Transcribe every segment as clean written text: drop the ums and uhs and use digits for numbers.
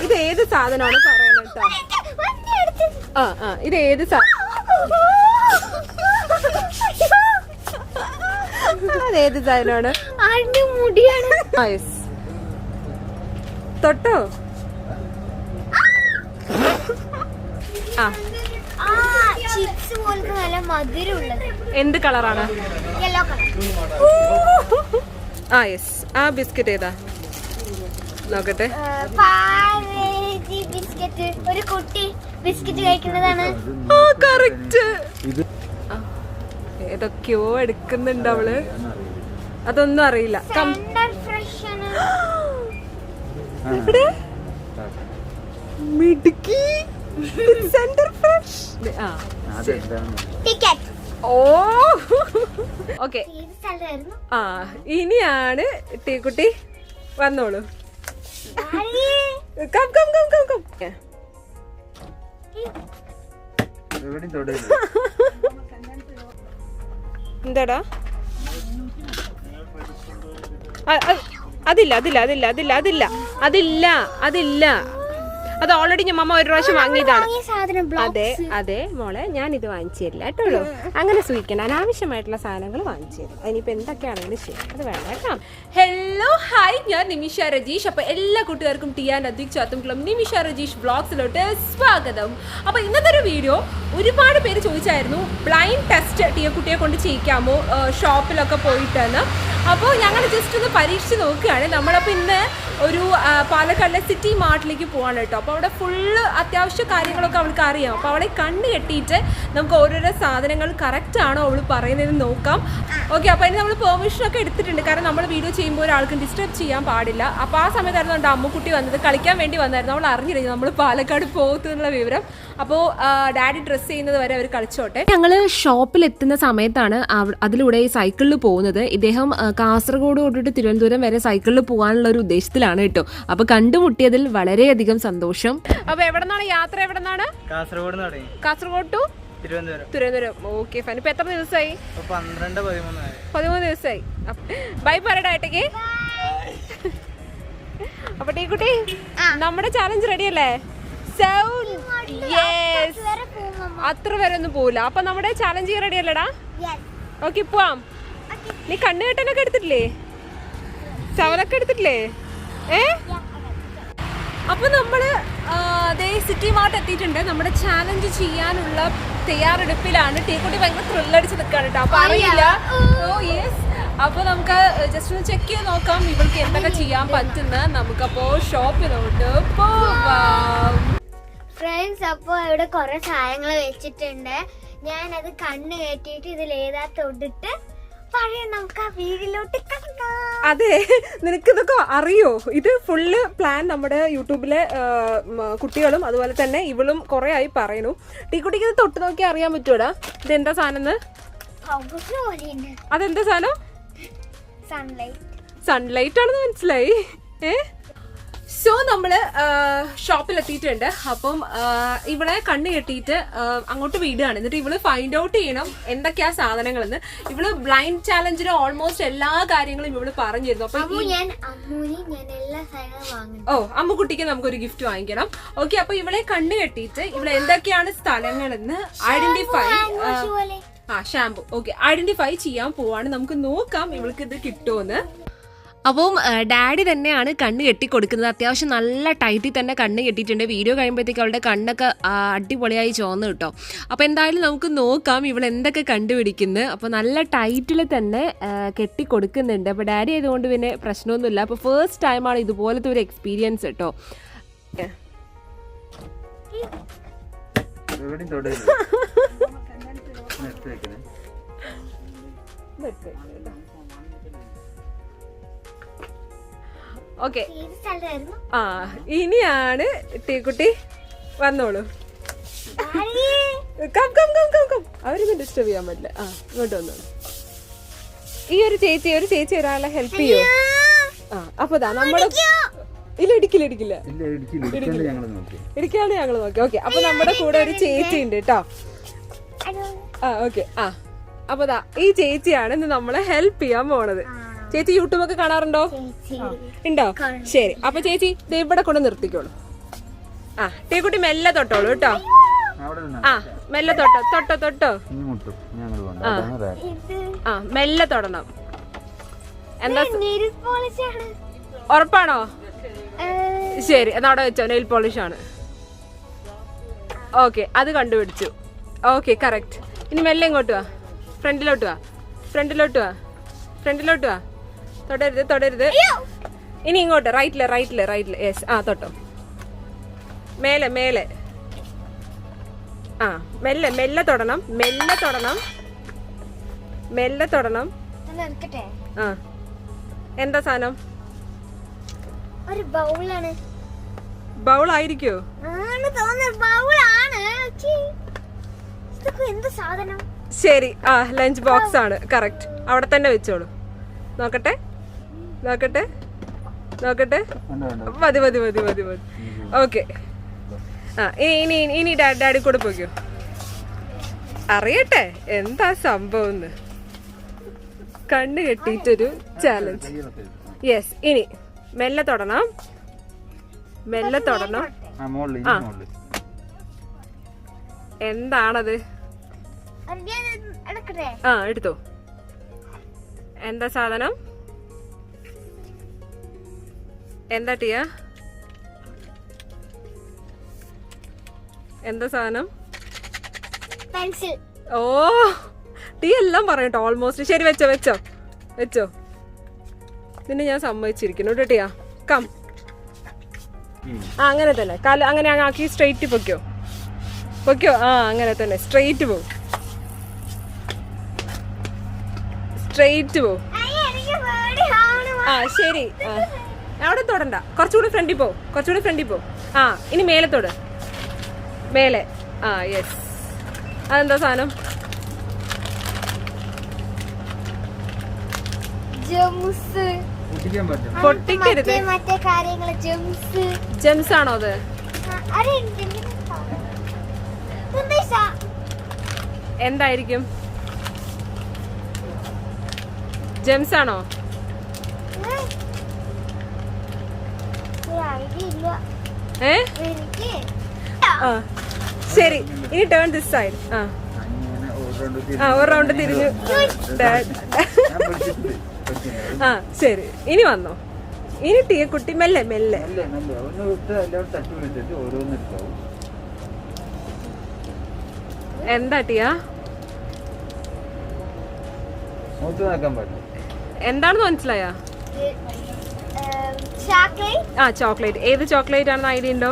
ഇത് ഏത് സാധനമാണ് പറയണം കേട്ടോ. ഇത് ഏത് അതേത് സാധനമാണ്? തൊട്ടോ? എന്ത് കളറാണ്? ആ ബിസ്ക്കറ്റ് ഏതാ നോക്കട്ടെ. ഒരു കുട്ടി ബിസ്ക്കറ്റ് കഴിക്കുന്നതാണ്. ഏതൊക്കെയോ എടുക്കുന്നുണ്ട് അവള്, അതൊന്നും അറിയില്ല. മിടുക്കി. Centre fresh. ഓക്കെ, ഇനിയാണ് ടീക്കുട്ടി. വന്നോളൂ. Come come come come come. എന്താടാ? അതില്ല അതില്ല അതില്ല അതില്ല അതില്ല അതില്ല അതില്ല അത് ഓൾറെഡി ഞാൻ മമ്മ ഒരു പ്രാവശ്യം വാങ്ങിയതാണ്. അതെ അതെ മോളെ, ഞാൻ ഇത് വാങ്ങിച്ചു തരില്ല കേട്ടോ. അങ്ങനെ സൂക്ഷിക്കണം, അനാവശ്യമായിട്ടുള്ള സാധനങ്ങൾ വാങ്ങിച്ചു തരും. അതിനിപ്പോൾ എന്തൊക്കെയാണെങ്കിലും ശരി, അത് വേണം കേട്ടോ. ഹലോ ഹായ്, ഞാൻ നിമിഷ രജീഷ്. അപ്പോൾ എല്ലാ കൂട്ടുകാർക്കും ടിയാൻ അധിക് ചാത്തുംകുളം നിമിഷ രജീഷ് വ്ളോഗ്സിലോട്ട് സ്വാഗതം. അപ്പോൾ ഇന്നത്തെ ഒരു വീഡിയോ ഒരുപാട് പേര് ചോദിച്ചായിരുന്നു, ബ്ലൈൻഡ് ടെസ്റ്റ് ടിയ കുട്ടിയെ കൊണ്ട് ചെയ്യിക്കാമോ ഷോപ്പിലൊക്കെ പോയിട്ടെന്ന്. അപ്പോൾ ഞങ്ങൾ ജസ്റ്റ് ഒന്ന് പരീക്ഷിച്ച് നോക്കുകയാണ്. നമ്മളപ്പോൾ ഇന്ന് ഒരു പാലക്കാടിലെ സിറ്റി മാർട്ടിലേക്ക് പോവാണ് കേട്ടോ. അപ്പോൾ അവിടെ ഫുള്ള് അത്യാവശ്യ കാര്യങ്ങളൊക്കെ അവൾക്ക് അറിയാം. അപ്പോൾ അവളെ കണ്ണ് കെട്ടിയിട്ട് നമുക്ക് ഓരോരോ സാധനങ്ങൾ കറക്റ്റ് ആണോ അവൾ പറയുന്നതെന്ന് നോക്കാം. ഓക്കെ, അപ്പോൾ അതിന് നമ്മൾ പെർമിഷനൊക്കെ എടുത്തിട്ടുണ്ട്. കാരണം നമ്മൾ വീഡിയോ ചെയ്യുമ്പോൾ ഒരാൾക്കും ഡിസ്റ്റർബ് ചെയ്യാൻ പാടില്ല. അപ്പോൾ ആ സമയത്തായിരുന്നു എൻ്റെ അമ്മുക്കുട്ടി വന്നത്, കളിക്കാൻ വേണ്ടി വന്നായിരുന്നു. അവൾ അറിഞ്ഞില്ല നമ്മൾ പാലക്കാട് പോകുന്നുള്ള വിവരം. അപ്പോൾ ഡാഡി ഡ്രസ്സ് ചെയ്യുന്നത് വരെ അവർ കളിച്ചോട്ടെ. ഞങ്ങൾ ഷോപ്പിൽ എത്തുന്ന സമയത്താണ് അതിലൂടെ ഈ സൈക്കിളിൽ പോകുന്നത്. ഇദ്ദേഹം കാസർഗോഡ് തൊട്ടിട്ട് തിരുവനന്തപുരം വരെ സൈക്കിളിൽ പോകാനുള്ള ഒരു ഉദ്ദേശത്തിലാണ് കേട്ടോ. അപ്പൊ കണ്ടുമുട്ടിയതിൽ വളരെയധികം സന്തോഷം. അപ്പൊ എവിടെ നിന്നാണ് യാത്ര? എവിടെ നിന്നാണ്? Kasaragod to Thiruvananthapuram. Okay fine. ഇപ്പൊ എത്ര ദിവസമായി? 13 ദിവസമായി. ബൈ പറയടാ ഏട്ടയ്ക്ക്. അപ്പൊ ടീ കുട്ടി, നമ്മുടെ ചാലഞ്ച് റെഡി അല്ലേ? അത്ര വരെ ഒന്നും പോവില്ല. അപ്പൊ നമ്മുടെ ചാലഞ്ച് റെഡി അല്ലേടാ? ഓക്കെ, പോവാം. നീ കണ്ണ് കെട്ടനൊക്കെ എടുത്തിട്ടില്ലേ? ചവലൊക്കെ എടുത്തിട്ടില്ലേ? അപ്പൊ നമ്മള് സിറ്റി മാർട്ട് എത്തിയിട്ടുണ്ട്. നമ്മുടെ ചാലഞ്ച് ചെയ്യാനുള്ള തയ്യാറെടുപ്പിലാണ്. ടീക്കുട്ടി ഭയങ്കര ത്രില്ലടിച്ച് നിൽക്കാണ് കേട്ടോ. അപ്പൊ അറിയില്ല. അപ്പൊ നമുക്ക് ജസ്റ്റ് ഒന്ന് ചെക്ക് ചെയ്ത് നോക്കാം ഇവൾക്ക് എന്തൊക്കെ ചെയ്യാൻ പറ്റുന്ന. നമുക്കപ്പോ ഷോപ്പിലോട്ട് പോവാം ഫ്രണ്ട്സ്. അപ്പൊ ഇവിടെ കുറെ സാധനങ്ങൾ വെച്ചിട്ടുണ്ട്. ഞാനത് കണ്ണ് കെട്ടിയിട്ട് ഇതിലേതാ തൊട്ടിട്ട് നമുക്ക് ആ വീട്ടിലോട്ട് കടക്കാം. അതെ, നിനക്കിതൊക്കെ അറിയോ? ഇത് ഫുള്ള് പ്ലാൻ നമ്മുടെ യൂട്യൂബിലെ കുട്ടികളും അതുപോലെ തന്നെ ഇവളും കുറെ ആയി പറയുന്നു. ടീക്കുട്ടിക്ക് ഇത് തൊട്ട് നോക്കി അറിയാൻ പറ്റൂടാ ഇതെന്താ സാധനം? അതെന്താ സാധനം? സൺലൈറ്റ് ആണെന്ന് മനസ്സിലായി. സോ നമ്മള് ഷോപ്പിലെത്തിയിട്ടുണ്ട്. അപ്പം ഇവളെ കണ്ണ് കെട്ടിയിട്ട് അങ്ങോട്ട് വിടുകയാണ്. എന്നിട്ട് ഇവള് ഫൈൻഡ് ഔട്ട് ചെയ്യണം എന്തൊക്കെയാ സാധനങ്ങളെന്ന്. ഇവള് ബ്ലൈൻഡ് ചാലഞ്ചിന് ഓൾമോസ്റ്റ് എല്ലാ കാര്യങ്ങളും ഇവള് പറഞ്ഞിരുന്നു. അപ്പൊ അമ്മുക്കുട്ടിക്ക് നമുക്കൊരു ഗിഫ്റ്റ് വാങ്ങിക്കണം. ഓക്കെ, അപ്പൊ ഇവളെ കണ്ണ് കെട്ടിയിട്ട് ഇവളെ എന്തൊക്കെയാണ് സ്ഥലങ്ങളെന്ന് ഷാമ്പു ഐഡന്റിഫൈ ചെയ്യാൻ പോവാണ്. നമുക്ക് നോക്കാം ഇവൾക്ക് ഇത് കിട്ടുമെന്ന്. അപ്പം ഡാഡി തന്നെയാണ് കണ്ണ് കെട്ടിക്കൊടുക്കുന്നത്. അത്യാവശ്യം നല്ല ടൈറ്റിൽ തന്നെ കണ്ണ് കെട്ടിയിട്ടുണ്ട്. വീഡിയോ കഴിയുമ്പോഴത്തേക്ക് അവളുടെ കണ്ണൊക്കെ അടിപൊളിയായി ചോന്ന് കിട്ടോ. അപ്പോൾ എന്തായാലും നമുക്ക് നോക്കാം ഇവൾ എന്തൊക്കെ കണ്ടുപിടിക്കുന്നത്. അപ്പോൾ നല്ല ടൈറ്റിൽ തന്നെ കെട്ടിക്കൊടുക്കുന്നുണ്ട്. അപ്പോൾ ഡാഡി ആയതുകൊണ്ട് പിന്നെ പ്രശ്നമൊന്നുമില്ല. അപ്പോൾ ഫസ്റ്റ് ടൈമാണ് ഇതുപോലത്തെ ഒരു എക്സ്പീരിയൻസ് കേട്ടോ. ഓക്കെ, ഇനിയാണ് ടീക്കുട്ടി. വന്നോളൂ. അവരൊന്നും ഡിസ്റ്റർബ് ചെയ്യാൻ പറ്റില്ല. ഇങ്ങോട്ട് വന്നോളൂ. ഈ ഒരു ചേച്ചി ഒരാളെ ഹെൽപ്പ് ചെയ്യോ? അപ്പൊ നമ്മുടെ ഇടിക്കില്ല ഞങ്ങൾ നോക്കി. ഓക്കെ, അപ്പൊ നമ്മുടെ കൂടെ ഒരു ചേച്ചി ഉണ്ട് കേട്ടോ. ഓക്കെ, അപ്പൊ ഈ ചേച്ചിയാണ് ഇന്ന് നമ്മളെ ഹെൽപ്പ് ചെയ്യാൻ പോണത്. ചേച്ചി യൂട്യൂബൊക്കെ കാണാറുണ്ടോ? ഉണ്ടോ? ശരി, അപ്പൊ ചേച്ചി ഇവിടെ കൊണ്ട് നിർത്തിക്കോളൂ. ആ ടീക്കുട്ടി മെല്ലെ തൊട്ടോളൂ കേട്ടോ. ആ മെല്ലെ തൊട്ടോ തൊട്ടോ തൊട്ടോ. ആ മെല്ലെ തൊടണം. എന്താ ഉറപ്പാണോ? ശരി എന്നാ അവിടെ വെച്ചോ. നെയിൽ പോളിഷ് ആണ്. ഓക്കെ അത് കണ്ടുപിടിച്ചു. Okay correct. ഇനി മെല്ലെ ഇങ്ങോട്ട് വാ. ഫ്രണ്ടിലോട്ട് വാ. ഫ്രണ്ടിലോട്ട് വാ. ഫ്രണ്ടിലോട്ട് വാ. തൊടരുത് തൊടരുത്. ഇനി ഇങ്ങോട്ട് റൈറ്റില് റൈറ്റില് റൈറ്റില്. യെസ് ആ തൊട്ടോ. മേലെ മേലെ. ആ മെല്ലെ മെല്ലെ തൊടണം. മെല്ലെ തൊടണം. മെല്ലെ തൊടണം. ആ എന്താ സാധനം? ഒരു ബൗളാണ്. ബൗൾ ആയിരിക്കോ? എന്ത് സാധനം? ശരി ആ ലഞ്ച് ബോക്സ് ആണ്. കറക്റ്റ്. അവിടെ തന്നെ വെച്ചോളൂ. നോക്കട്ടെ നോക്കട്ടെ നോക്കട്ടെ. മതി മതി മതി മതി മതി. ഓക്കെ ആ ഇനി ഇനി ഡാഡി കൂടെ പോയിക്കോ. അറിയട്ടെ എന്താ സംഭവം. കണ്ണ് കെട്ടിയിട്ടൊരു ചാലഞ്ച്. യെസ് ഇനി മെല്ലെ തൊടണം. മെല്ലെ തൊടണം. ആ എന്താണത്? ആ എടുത്തോ. എന്താ സാധനം? എന്താ ടിയ? എന്താ സാധനം? പെൻസിൽ. ഓ ടീ എല്ലാം പറയട്ടോ ഓൾമോസ്റ്റ്. ശരി വെച്ചോ വെച്ചോ വെച്ചോ. നിന്നെ ഞാൻ സമ്മതിച്ചിരിക്കുന്നു കേട്ടോ ടിയ. കം. ആ അങ്ങനെ തന്നെ. കാല് അങ്ങനെ ആക്കി സ്ട്രെയിറ്റ് പൊയ്ക്കോ പൊയ്ക്കോ. ആ അങ്ങനെ തന്നെ സ്ട്രെയിറ്റ് പോ. സ്ട്രെയിറ്റ് പോ. ആ ശരി. ആ അവിടെ തൊടണ്ട. കുറച്ചുകൂടി ഫ്രണ്ടിൽ പോ. കുറച്ചുകൂടി ഫ്രണ്ടിൽ പോ. ആ ഇനി മേലെ തൊട്. മേലെ. ആ യെസ്. അതെന്താ സാധനം? പൊട്ടിക്കരുത്. ജെംസ് ആണോ അത്? എന്തായിരിക്കും? ജെംസ് ആണോ? ഏ ആ ശരി. ഇനി ടേൺ ദിസ് സൈഡ്. ആ ഒരു റൗണ്ട് തിരിഞ്ഞു. ആ ശരി. ഇനി വന്നോ. ഇനി ടീ കുട്ടി മെല്ലെ മെല്ലെ. എന്താ ടിയ? എന്താണെന്ന് മനസ്സിലായാ? ആ ചോക്ലേറ്റ്. ഏത് ചോക്ലേറ്റ് ആണെന്ന് ഐഡിയ ഉണ്ടോ?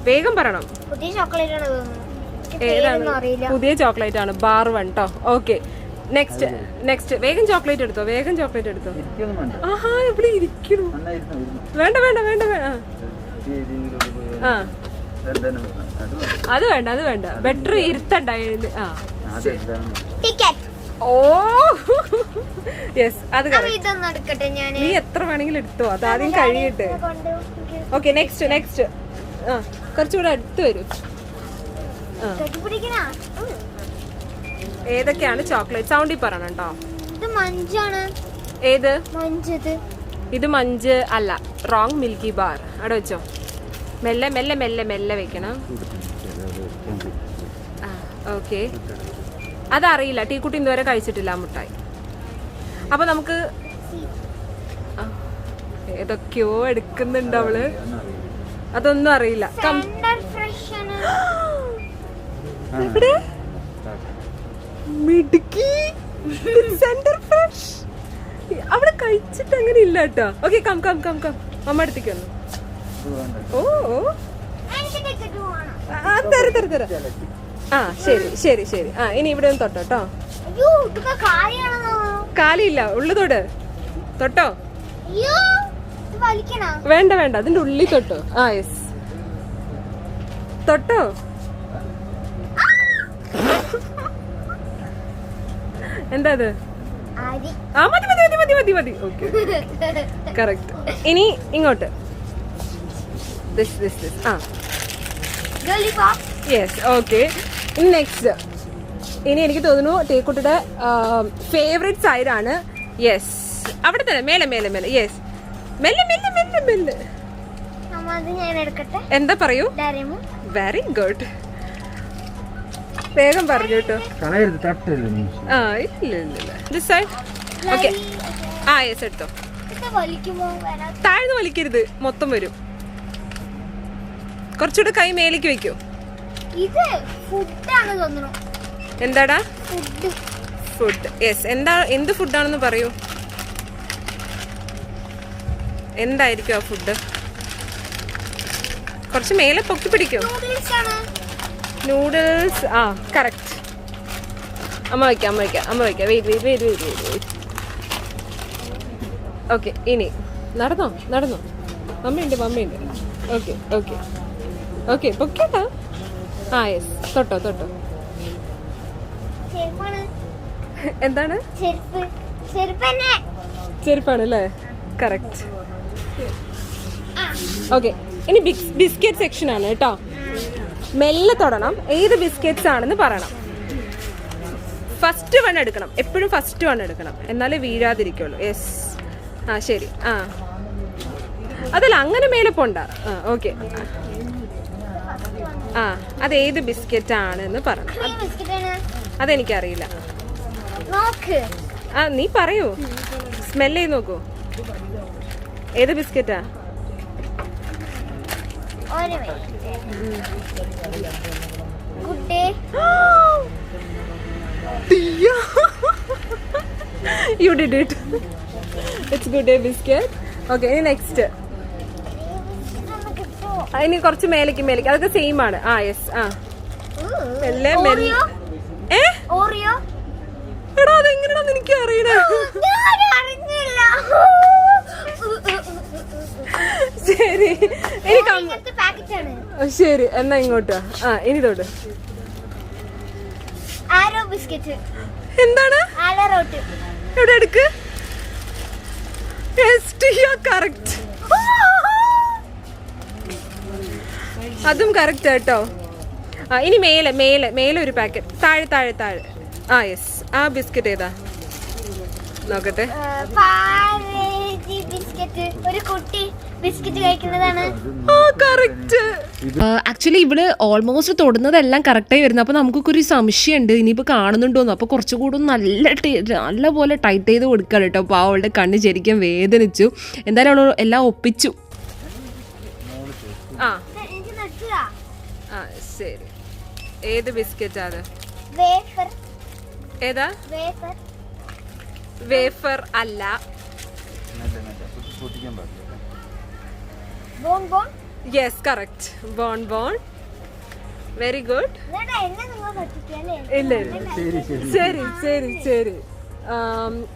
വേഗം പറയണം. ഏതാണ്? പുതിയ ചോക്ലേറ്റ് ആണ്. ബാർ 1 ട്ടോ. Okay next next. വേഗം ചോക്ലേറ്റ് എടുത്തോ. വേഗം ചോക്ലേറ്റ് എടുത്തോ. ആഹാ ഇവിടെ ഇരിക്കണു. വേണ്ട വേണ്ട വേണ്ട വേണ്ട. ആ അത് വേണ്ട അത് വേണ്ട. ബെറ്റർ ഇരുത്തണ്ടായിരുന്നു. ആ ഓ യെസ് അത് നീ എത്ര വേണമെങ്കിലും എടുത്തോ. അത് ആദ്യം കഴിയട്ടെ. Okay next next. ആ കുറച്ചുകൂടെ അടുത്ത് വരൂ. ഏതൊക്കെയാണ് ചോക്ലേറ്റ്? സൗണ്ടിൽ പറയണം കേട്ടോ. ഏത്? ഇത് മഞ്ച് അല്ല. റോങ്. Milky bar. അവിടെ വെച്ചോ. മെല്ലെ മെല്ലെ മെല്ലെ മെല്ലെ വെക്കണം. ആ ഓക്കെ. അതറിയില്ല. ടീക്കുട്ടി ഇന്നുവരെ കഴിച്ചിട്ടില്ല മുട്ടായി. അപ്പൊ നമുക്ക് ഏതൊക്കെയോ എടുക്കുന്നുണ്ട് അവള്. അതൊന്നും അറിയില്ല. സെന്റർ ഫ്രഷ് അവിടെ കഴിച്ചിട്ട് അങ്ങനെ ഇല്ല കേട്ടോ. Okay come come come come. അമ്മ അടുത്തേക്ക് വന്നു. ഓ തര തര തര. ആ ശരി ശരി ശരി. ആ ഇനി ഇവിടെ ഒന്ന് തൊട്ടോ കേട്ടോ. കാലില്ല. ഉള്ളു തൊട്. തൊട്ടോ. വേണ്ട വേണ്ട. അതിന്റെ ഉള്ളിൽ തൊട്ടോ. ആ യെസ് തൊട്ടോ. എന്താ അത്? ആ മതി മതി മതി മതി മതി മതി. Okay correct. ഇനി ഇങ്ങോട്ട്. ആ യെസ് ഓക്കെ. ഇനി നെക്സ്റ്റ്. ഇനി എനിക്ക് തോന്നുന്നു ടീക്കുട്ടിയുടെ ഫേവറേറ്റ് സൈഡാണ്. യെസ് അവിടെ തന്നെ. മേലെ മേലെ മേലെ. യെസ് മെല്ലെ മെല്ലെ മെല്ലെ മെല്ലെ. അത് ഞാൻ എടുക്കട്ടെ. എന്താ പറയൂ? ഡയറിമു. Very good. വേഗം പറഞ്ഞു കേട്ടോ. ആ ഇല്ല ഇല്ല ഇല്ല. This side. ഓക്കെ. ആ യെസ് എടുത്തോ. ഇത് വലിക്കുമോ? താഴ്ന്ന് വലിക്കരുത്, മൊത്തം വരും. കുറച്ചുകൂടെ കൈ മേലേക്ക് വെക്കൂ. ഇത് ഫുഡാണ് തോന്നുന്നു. എന്താടാ? ഫുഡ്. ഫുഡ്. യെസ്. എന്താ, എന്ത് ഫുഡാണെന്ന് പറയൂ. എന്തായിരിക്കും ആ ഫുഡ്? കുറച്ച് മേലെ പൊക്കി പിടിക്കൂ. നൂഡിൽസ് ആണ്. നൂഡിൽസ്. ആ കറക്റ്റ്. അമ്മ വയ്ക്കാം വെയിറ്റ്. ഓക്കെ, ഇനി നടന്നോ. മമ്മയുണ്ട്. ഓക്കെ പൊക്കോട്ടാ. ആ യെസ്. തൊട്ടോ. ചെരുപ്പാണ്. എന്താണ്? ചെരുപ്പാണ് അല്ലേ? കറക്റ്റ്. ഓക്കെ, ഇനി ബിസ്ക്കറ്റ് സെക്ഷൻ ആണ് കേട്ടോ. മെല്ലെ തൊടണം. ഏത് ബിസ്ക്കറ്റ്സ് ആണെന്ന് പറയണം. ഫസ്റ്റ് വൺ എടുക്കണം. എപ്പോഴും ഫസ്റ്റ് വൺ എടുക്കണം, എന്നാലേ വീഴാതിരിക്കുള്ളൂ. യെസ്. ആ ശരി. ആ അതല്ല, അങ്ങനെ മേലെ പോണ്ട. ആ ഓക്കെ. ആ അതേത് ബിസ്ക്കറ്റ് ആണെന്ന് പറയണം. അതെനിക്കറിയില്ല. ആ നീ പറയൂ. സ്മെല് ചെയ്ത് നോക്കൂ. ഏത് ബിസ്ക്കറ്റാ? You did it. It's good day biscuit. Okay, ഇനി നെക്സ്റ്റ്. ഇനി കുറച്ച് മേലേക്ക്. അതൊക്കെ സെയിം ആണ്. ആ യെസ്. ആ മെല്ലെ. എടാ അതെങ്ങനെയാണെന്ന് എനിക്ക് അറിയണേ. ശരി, ശരി എന്നാ ഇങ്ങോട്ട്. ആ ഇനി തൊട്ട്. എന്താണ്? എവിടെ എടുക്ക്. കറക്റ്റ്. അതും കറക്റ്റ് കേട്ടോ. ആ ഇനി മേലെ ഒരു പാക്കറ്റ്. താഴെ. ആ യെസ്. ആ ബിസ്ക്കറ്റ് ഏതാ നോക്കട്ടെ. ഒരു കുട്ടി ബിസ്ക്കറ്റ് കഴിക്കുന്നതാണ്. ആക്ച്വലി ഇവിടെ ഓൾമോസ്റ്റ് തൊടുന്നതെല്ലാം കറക്റ്റായി വരുന്നത്. അപ്പോൾ നമുക്കൊക്കെ ഒരു സംശയമുണ്ട് ഇനിയിപ്പോൾ കാണുന്നുണ്ടോന്ന്. അപ്പോൾ കുറച്ചുകൂടെ നല്ല പോലെ ടൈറ്റ് ചെയ്ത് കൊടുക്കുകയാണ് കേട്ടോ. അപ്പോൾ അവളുടെ കണ്ണ് ശരിക്കും വേദനിച്ചു. എന്തായാലും അവൾ എല്ലാം ഒപ്പിച്ചു. ആ ശരി. ഏത് ബിസ്ക്കറ്റാ അത്? ഏതാ? വേഫർ അല്ല. Yes correct. Bone. Very good. ഇല്ല ശരി.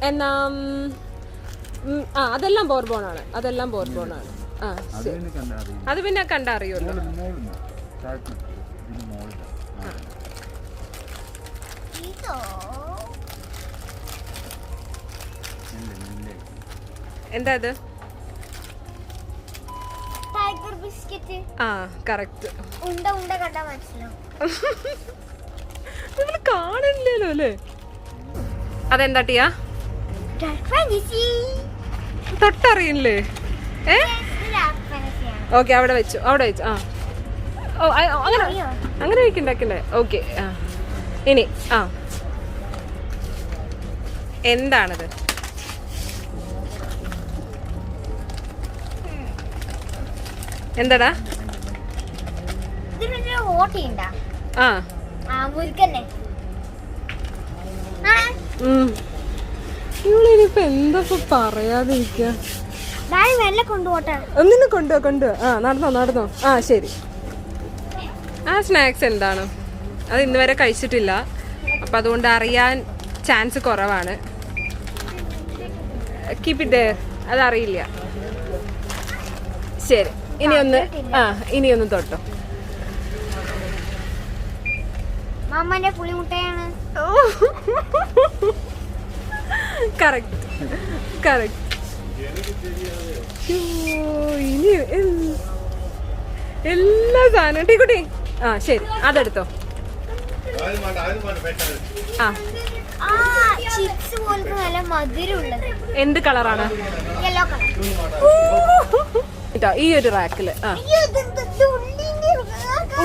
എന്നാ അതെല്ലാം ബോർബോണാണ്. ആ ശരി. അത് പിന്നെ കണ്ടറിയുമല്ലോ. എന്താ അത്? Tiger biscuit. ആ കറക്റ്റ്. ഉണ്ട കണ്ടാ മനസ്സിലാവും. നമ്മൾ കാണില്ലല്ലോ അല്ലേ? അതെന്താ ടിയാ? തൊട്ടറിയില്ലേ? ഓക്കെ അവിടെ വെച്ചു. ആ ഓ അങ്ങനെ വെക്കണ്ടേ? ഓക്കെ. ആ ഇനി ആ എന്താണത്? എന്താടാ? ആ ഇവളിനിപ്പോ എന്താ പറയാതിരിക്ക. ഒന്നിനെ കൊണ്ടുപോ. ആ നടന്നോ. ആ ശരി. ആ സ്നാക്സ് എന്താണ്? അത് ഇന്ന് വരെ കഴിച്ചിട്ടില്ല, അപ്പം അതുകൊണ്ട് അറിയാൻ ചാൻസ് കുറവാണ്. Keep it there. അതറിയില്ല. ശരി, ഇനിയൊന്ന് തൊട്ടോ. മാമന്റെ പുളിമുട്ടയാണ്. കറക്റ്റ്. ഇനി എല്ലാ സാധനം ടീക്കുട്ടി. ആ ശരി, അതെടുത്തോ. ചിപ്സ് പോലത്തെ നല്ല മധുരമുള്ളത്. എന്ത് കളറാണ്? Yellow colour. കേട്ടോ ഈ ഒരു റാക്കില്. ആ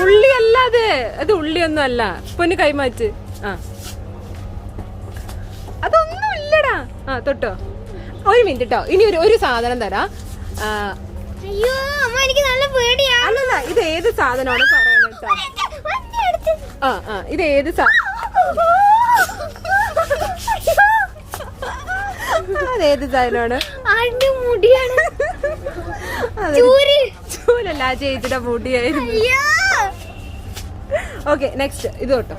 ഉള്ളി അല്ല അത് ഉള്ളിയൊന്നും അല്ല. പൊന്ന് കൈമാറ്റ്. ആ അതൊന്നും ഇല്ലടാ. ആ തൊട്ടോ. ഒരു മിനിറ്റ് കേട്ടോ. ഇനി ഒരു സാധനം തരാം. അയ്യോ അമ്മ എനിക്ക് നല്ല പേടിയാ. അല്ലല്ല ഇത് ഏത് സാധനമാണ് പറയണ കേട്ടോ. ഇത് ഏത് അതേത് സാധനമാണ്? മുടിയാണ്. ചൂരല്ല ചേച്ചിയുടെ മുടിയായിരുന്നു. ഓക്കെ നെക്സ്റ്റ് ഇത് തൊട്ടോ.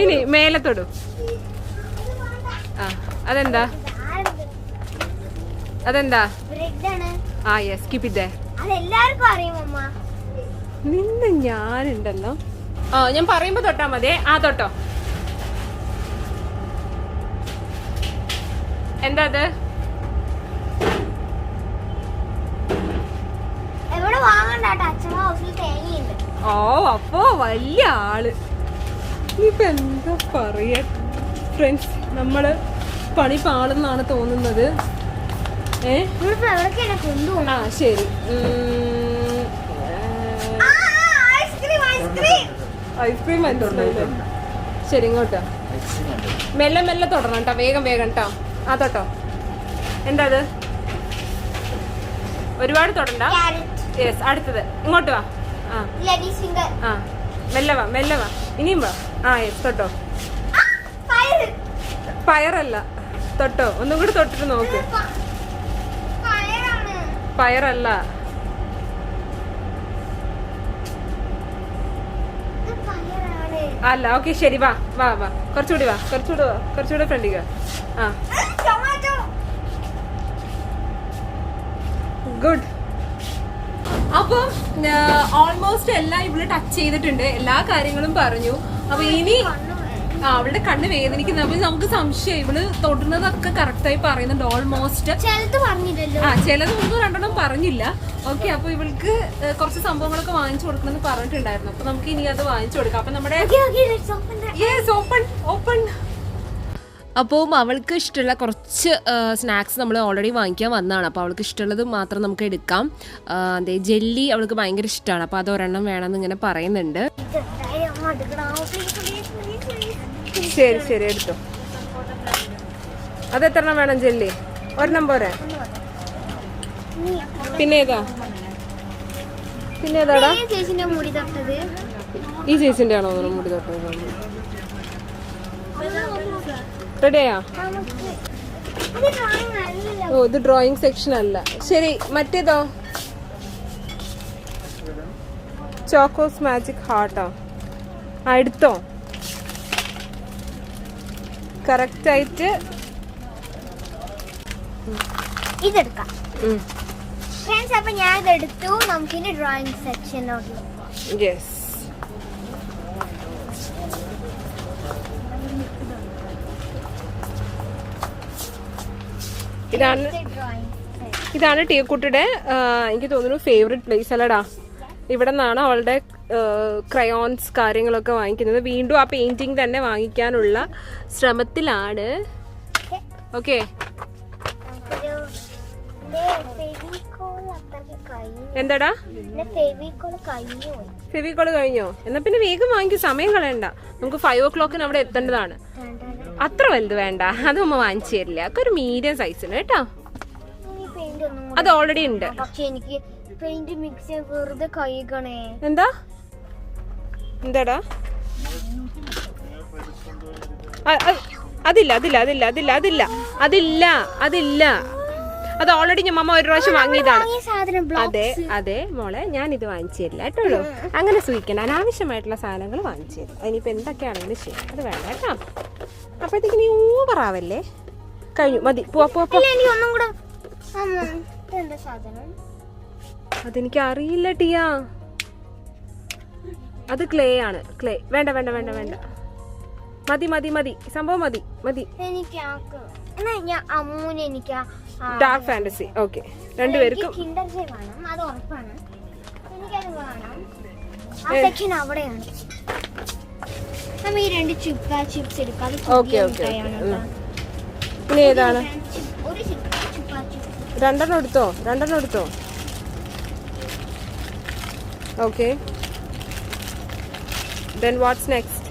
ഇനി മേലെ തൊടു. അതെന്താ ആ യെസ് കീപ് ഇറ്റ് ദേർ. നിന്ന് ഞാനുണ്ടല്ലോ. ഞാൻ പറയുമ്പോ തൊട്ടാ മതിയേ. ആ തൊട്ടോ. എന്താ അത്? ഓ അപ്പോ വലിയ ആള്. ഇനിയിപ്പൊ എന്താ പറയാ ഫ്രണ്ട്സ്, നമ്മള് പണി പാളുന്നാണ് തോന്നുന്നത്. ആ ശരി. ഐസ്ക്രീം മനസ്സിലായില്ലേ? ശരി ഇങ്ങോട്ടോ. മെല്ലെ മെല്ലെ തൊടണം കേട്ടോ. വേഗം വേഗം കേട്ടോ. ആ തൊട്ടോ. എന്താ അത്? ഒരുപാട് തൊടണ്ട. യെസ് അടുത്തത് ഇങ്ങോട്ട് വാ. ആ മെല്ലെ വാ മെല്ലെ വാ. ഇനിയും വാ. ആ യെസ് തൊട്ടോ. പയറല്ല. തൊട്ടോ. ഒന്നും കൂടി തൊട്ടിട്ട് നോക്ക്. പയറല്ല. അല്ല. ഓക്കെ ശരി വാ വാ വാ. കുറച്ചുകൂടി വാ. കുറച്ചുകൂടി ഫ്രണ്ടിക്ക്. ആ ഗുഡ്. അപ്പം ഓൾമോസ്റ്റ് എല്ലാം ഇവിടെ ടച്ച് ചെയ്തിട്ടുണ്ട്. എല്ലാ കാര്യങ്ങളും പറഞ്ഞു. അപ്പൊ ഇനി അവളുടെ കണ്ണ് വേദനിക്കുന്ന. അപ്പൊ നമുക്ക് സംശയം ഇവള് തൊടുന്നതൊക്കെ കറക്റ്റായി പറയുന്നുണ്ട്. ഓൾമോസ്റ്റ് ചിലത് ഒന്നും രണ്ടെണ്ണം പറഞ്ഞില്ല. ഓക്കെ അപ്പൊ ഇവൾക്ക് കുറച്ച് സംഭവങ്ങളൊക്കെ വാങ്ങിച്ചു കൊടുക്കണമെന്ന് പറഞ്ഞിട്ടുണ്ടായിരുന്നു. അപ്പൊ നമുക്ക് ഇനി അത് വാങ്ങിച്ചു കൊടുക്കാം. അപ്പൊ നമ്മുടെ ഓപ്പൺ. അപ്പോൾ അവൾക്ക് ഇഷ്ടമുള്ള കുറച്ച് സ്നാക്സ് നമ്മൾ ഓൾറെഡി വാങ്ങിക്കാൻ വന്നതാണ്. അപ്പോൾ അവൾക്ക് ഇഷ്ടമുള്ളത് മാത്രം നമുക്ക് എടുക്കാം. അതെ ജെല്ലി അവൾക്ക് ഭയങ്കര ഇഷ്ടമാണ്. അപ്പോൾ അത് ഒരെണ്ണം വേണമെന്ന് ഇങ്ങനെ പറയുന്നുണ്ട്. ശരി ശരി എടുത്തോ. അത് എത്ര എണ്ണം വേണം ജെല്ലി? ഒരെണ്ണം പോരെ? പിന്നെ ഏതാടാ? ഈ ചേച്ചിന്റെ ആണോ മുടി തൊട്ടത്? റെഡിയാ? ഓ ഇത് ഡ്രോയിങ് സെക്ഷൻ അല്ല. ശരി മറ്റേതോ? ചോക്കോസ് മാജിക് ഹാർട്ടോ. ആ എടുത്തോ. കറക്റ്റ് ആയിട്ട് ഇതെടുക്കാം. ഫ്രണ്ട്സ് അപ്പൊ ഞാൻ ഇതെടുത്തു. നമുക്കിനി ഡ്രോയിങ് സെക്ഷനിലോട്ട് പോകാം. യെസ്. ഇതാണ് ടീക്കുട്ടിയുടെ എനിക്ക് തോന്നുന്നു ഫേവറേറ്റ് പ്ലേസ് അല്ലടാ. ഇവിടെ നിന്നാണ് അവളുടെ ക്രയോൺസ് കാര്യങ്ങളൊക്കെ വാങ്ങിക്കുന്നത്. വീണ്ടും ആ പെയിന്റിങ് തന്നെ വാങ്ങിക്കാനുള്ള ശ്രമത്തിലാണ്. ഓക്കെ എന്താടാ? ഫെവിക്കോള് കഴിഞ്ഞോ? എന്നാ പിന്നെ വേഗം വാങ്ങിക്കും. സമയം കളയണ്ട. നമുക്ക് 5 o'clock അവിടെ എത്തേണ്ടതാണ്. അത്ര വലുത് വേണ്ട. അത് അമ്മ വാങ്ങിച്ചു തരില്ല. ഒക്കെ ഒരു മീഡിയം സൈസിന് കേട്ടോ. അത് ഓൾറെഡി ഉണ്ട്. എന്താ എന്താടാ? അതില്ല. അത് ഓൾറെഡി ഞാൻ മമ്മ ഒരു പ്രാവശ്യം വാങ്ങിയതാണ്. അതെ മോളെ ഞാൻ ഇത് വാങ്ങിച്ചു തരില്ല കേട്ടോ. അങ്ങനെ സൂക്ഷിക്കണം. അനാവശ്യമായിട്ടുള്ള സാധനങ്ങൾ വാങ്ങിച്ചു തരും. അതിനിപ്പോ എന്തൊക്കെയാണെങ്കിലും ശരി അത് വേണ്ട കേട്ടോ. അപ്പോഴത്തേക്ക് നീ ഓവറാവല്ലേ. കഴിഞ്ഞു മതി. അതെനിക്ക് അറിയില്ല ടിയ. അത് ക്ലേ ആണ്. ക്ലേ വേണ്ട മതി സംഭവം മതി. Dark fantasy. ഓക്കെ രണ്ടുപേർക്കും നമ്മ ഈ 2 ചിപ്സ് എടുക്കാം. അത് ഓക്കെ പുതിയ ഓക്കെ. മിഠായിയാണ് കേട്ടോ. ഇനി ഏതാണ്? ഒരു ചുപ്പാ ചിപ്സ്. രണ്ടെണ്ണം എടുത്തോ. Okay. Then what's next?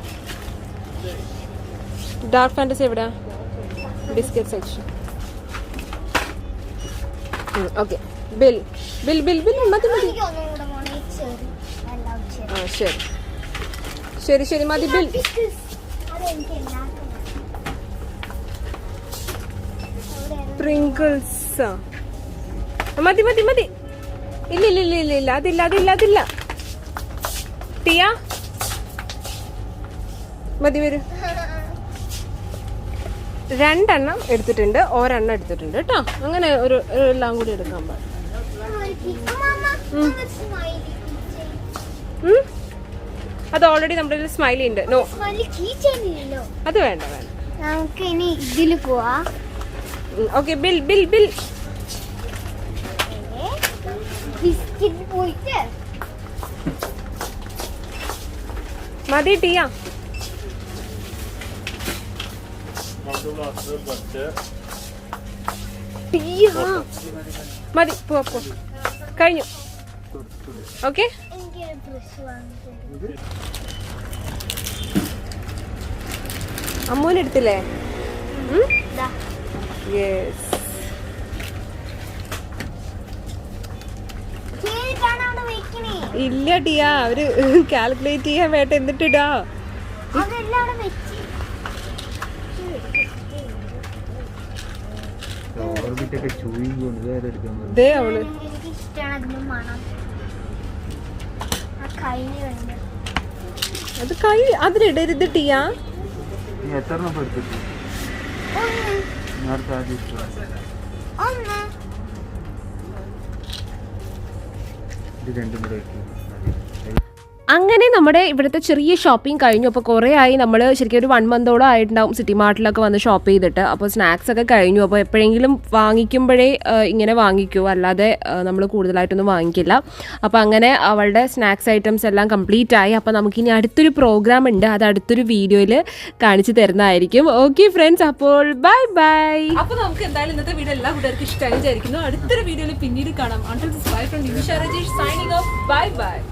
Dark fantasy എവിടാ? Biscuit section. ഓക്കെ. ബിൽ മതി. എനിക്ക് ഒന്നും കൂടെ മോനെ ചെറി. എല്ലാം ചെറി. ശരി മതി ബിൽ. അതെനിക്ക് ഉണ്ടാക്കണം. പ്രിങ്കിൾസ് മതി. ഇല്ല അതില്ല. ടിയ മതി വരൂ. 2 എണ്ണം എടുത്തിട്ടുണ്ട്, ഒരെണ്ണം എടുത്തിട്ടുണ്ട് കേട്ടോ. അങ്ങനെ ഒരു എല്ലാം കൂടി എടുക്കാൻ പാടില്ല. അത് ഓൾറെഡി നമ്മുടെ സ്മൈലി ഉണ്ട്. നോ അത് വേണ്ട. നമുക്ക് ഇനി ഇതില് പോവാ. ഓക്കെ. ബിൽ ബിസ്ക്കറ്റ് പോയിട്ട് മതി ടിയ. മതി പോ കഴിഞ്ഞു. ഓക്കെ. എനിക്ക് ബ്രഷ് വാങ്ങിച്ചു. അമ്മൂനെടുത്തില്ലേ? യെസ്. ഇല്ല ടിയ, അവര് കാൽക്കുലേറ്റ് ചെയ്യാൻ വേണ്ട എന്നിട്ടിടാ. ദേ അവള് അത് കൈ അതിലിടരുത് ടിയ. അങ്ങനെ നമ്മുടെ ഇവിടുത്തെ ചെറിയ ഷോപ്പിംഗ് കഴിഞ്ഞു. അപ്പോൾ കുറേ ആയി നമ്മൾ ശരിക്കും ഒരു 1 മന്തോളം ആയിട്ടുണ്ടാവും സിറ്റി മാർട്ടിലൊക്കെ വന്ന് ഷോപ്പ് ചെയ്തിട്ട്. അപ്പോൾ സ്നാക്സ് ഒക്കെ കഴിഞ്ഞു. അപ്പോൾ എപ്പോഴെങ്കിലും വാങ്ങിക്കുമ്പോഴേ ഇങ്ങനെ വാങ്ങിക്കൂ, അല്ലാതെ നമ്മൾ കൂടുതലായിട്ടൊന്നും വാങ്ങിക്കില്ല. അപ്പോൾ അങ്ങനെ അവളുടെ സ്നാക്സ് ഐറ്റംസ് എല്ലാം കംപ്ലീറ്റ് ആയി. അപ്പോൾ നമുക്കിനി അടുത്തൊരു പ്രോഗ്രാം ഉണ്ട്, അത് അടുത്തൊരു വീഡിയോയിൽ കാണിച്ചു തരുന്നതായിരിക്കും. ഓക്കെ ഫ്രണ്ട്സ്, അപ്പോൾ ബൈ. അപ്പോൾ നമുക്ക് എന്തായാലും ഇന്നത്തെ വീഡിയോ എല്ലാ കൂട്ടുകാർക്കും ഇഷ്ടമായി വിചാരിക്കുന്നു. അടുത്തൊരു വീഡിയോയിൽ പിന്നീട് കാണാം. Until this, bye from Nimisha Rajesh signing off. Bye.